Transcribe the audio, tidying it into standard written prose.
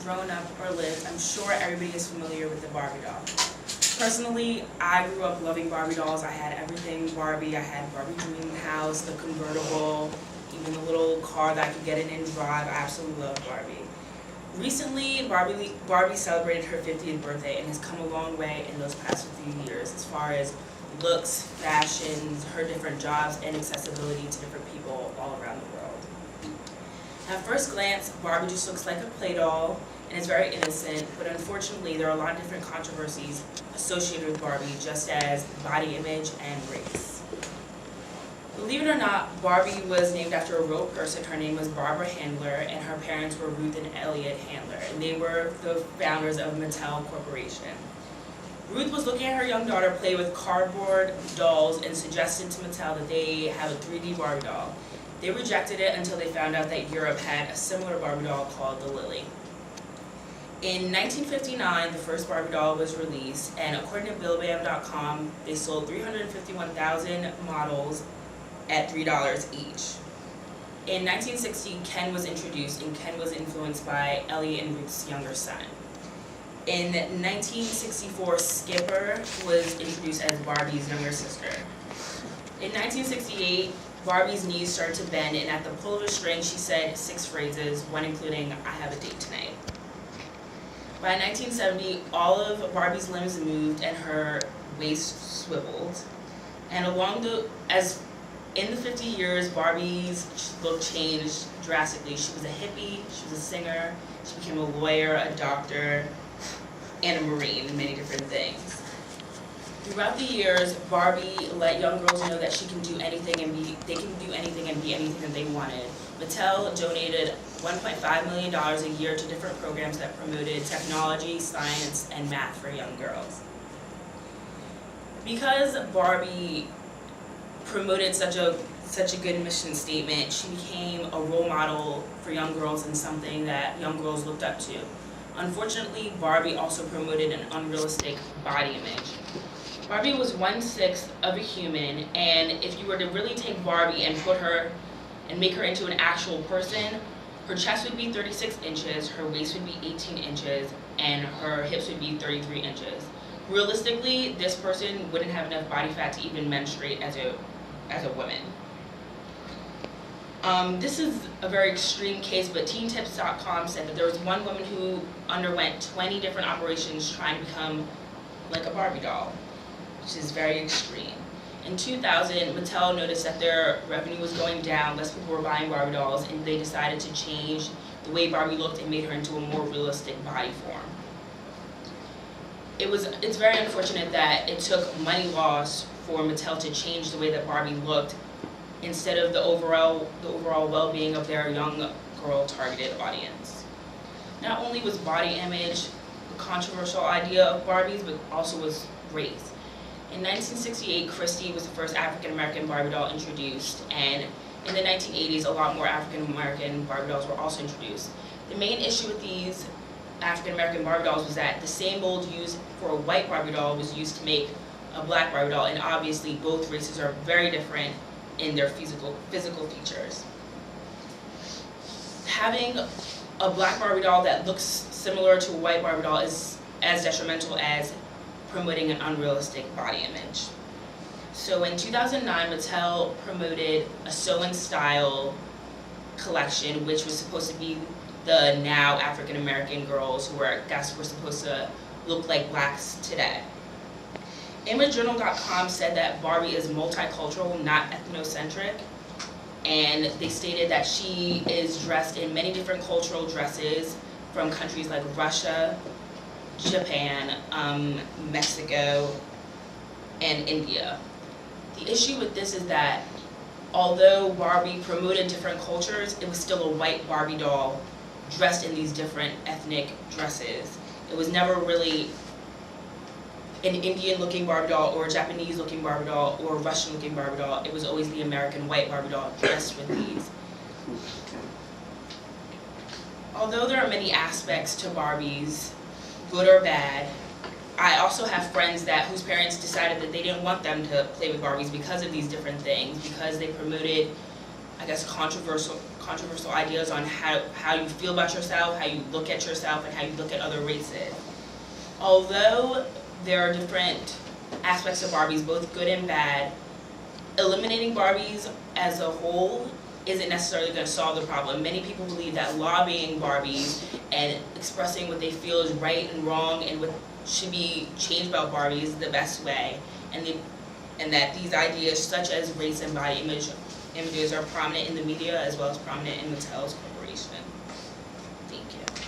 grown up or lived, I'm sure everybody is familiar with the Barbie doll. Personally, I grew up loving Barbie dolls. I had everything Barbie. I had Barbie Dream House, the convertible, even the little car that I could get in and drive. I absolutely love Barbie. Recently, Barbie celebrated her 50th birthday and has come a long way in those past few years as far as looks, fashions, her different jobs, and accessibility to different people all around the world. At first glance, Barbie just looks like a play doll and is very innocent, but unfortunately there are a lot of different controversies associated with Barbie, just as body image and race. Believe it or not, Barbie was named after a real person. Her name was Barbara Handler, and her parents were Ruth and Elliot Handler, and they were the founders of Mattel Corporation. Ruth was looking at her young daughter play with cardboard dolls and suggested to Mattel that they have a 3D Barbie doll. They rejected it until they found out that Europe had a similar Barbie doll called the Lily. In 1959, the first Barbie doll was released, and according to BillBam.com, they sold 351,000 models at $3 each. In 1960, Ken was introduced, and Ken was influenced by Elliot and Ruth's younger son. In 1964, Skipper was introduced as Barbie's younger sister. In 1968, Barbie's knees started to bend, and at the pull of a string, she said 6 phrases, one including, "I have a date tonight." By 1970, all of Barbie's limbs moved and her waist swiveled. And in the 50 years, Barbie's look changed drastically. She was a hippie, she was a singer, she became a lawyer, a doctor, and a Marine, and many different things. Throughout the years, Barbie let young girls know that they can do anything and be anything that they wanted. Mattel donated $1.5 million a year to different programs that promoted technology, science, and math for young girls. Because Barbie promoted such a good mission statement, she became a role model for young girls and something that young girls looked up to. Unfortunately, Barbie also promoted an unrealistic body image. Barbie was 1/6 of a human, and if you were to really take Barbie and put her and make her into an actual person, her chest would be 36 inches, her waist would be 18 inches, and her hips would be 33 inches. Realistically, this person wouldn't have enough body fat to even menstruate as a woman. This is a very extreme case, but TeenTips.com said that there was one woman who underwent 20 different operations trying to become like a Barbie doll, which is very extreme. In 2000, Mattel noticed that their revenue was going down, less people were buying Barbie dolls, and they decided to change the way Barbie looked and made her into a more realistic body form. It's very unfortunate that it took money loss for Mattel to change the way that Barbie looked instead of the overall well-being of their young girl targeted audience. Not only was body image a controversial idea of Barbie's, but also was race. In 1968, Christy was the first African-American Barbie doll introduced, and in the 1980s, a lot more African-American Barbie dolls were also introduced. The main issue with these African-American Barbie dolls was that the same mold used for a white Barbie doll was used to make a black Barbie doll, and obviously both races are very different in their physical features. Having a black Barbie doll that looks similar to a white Barbie doll is as detrimental as promoting an unrealistic body image. So in 2009, Mattel promoted a Sew and Style collection, which was supposed to be the now African-American girls who were supposed to look like blacks today. ImageJournal.com said that Barbie is multicultural, not ethnocentric, and they stated that she is dressed in many different cultural dresses from countries like Russia, Japan, Mexico, and India. The issue with this is that although Barbie promoted different cultures, it was still a white Barbie doll dressed in these different ethnic dresses. It was never really an Indian-looking Barbie doll or a Japanese-looking Barbie doll or a Russian-looking Barbie doll. It was always the American white Barbie doll dressed with these. Although there are many aspects to Barbies, good or bad, I also have friends whose parents decided that they didn't want them to play with Barbies because of these different things, because they promoted, I guess, controversial controversial ideas on how you feel about yourself, how you look at yourself, and how you look at other races. Although there are different aspects of Barbies, both good and bad, eliminating Barbies as a whole isn't necessarily going to solve the problem. Many people believe that lobbying Barbies and expressing what they feel is right and wrong and what should be changed about Barbies is the best way, and that these ideas such as race and body images are prominent in the media as well as prominent in Mattel's corporation. Thank you.